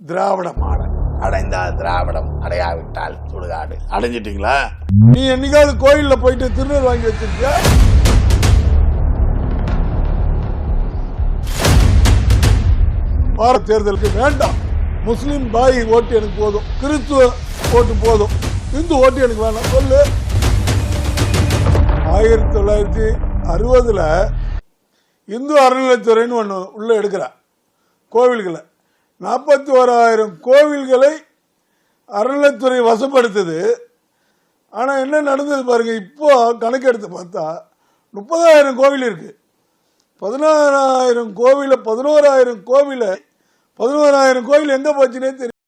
திராவிட model அடைந்தால் திராவிடம், அடையாவிட்டால் சுடுகாடு. அடைஞ்சிட்டீங்களா? நீ என்னைக்காவது கோயில்ல போயிட்டு திருநூறு வாங்கி வச்சிருக்கியா? பாரத் தேர்தலுக்கு வேண்டாம். முஸ்லிம் பாய் ஓட்டு எனக்கு போதும், கிறிஸ்துவ ஓட்டு போதும், இந்து ஓட்டு எனக்கு வேணாம் சொல்லு. 1960 இந்து அறநிலைத்துறைன்னு ஒன்று உள்ள எடுக்கிறார். கோவில்களை 41,000 கோவில்களை அறநிலைத்துறை வசப்படுத்துது. ஆனால் என்ன நடந்தது பாருங்க, இப்போ கணக்கெடுத்து பார்த்தா 30,000 கோவில் இருக்கு. 16,000 கோவில 11,000 கோவில் எங்க போச்சுன்னே தெரியும்.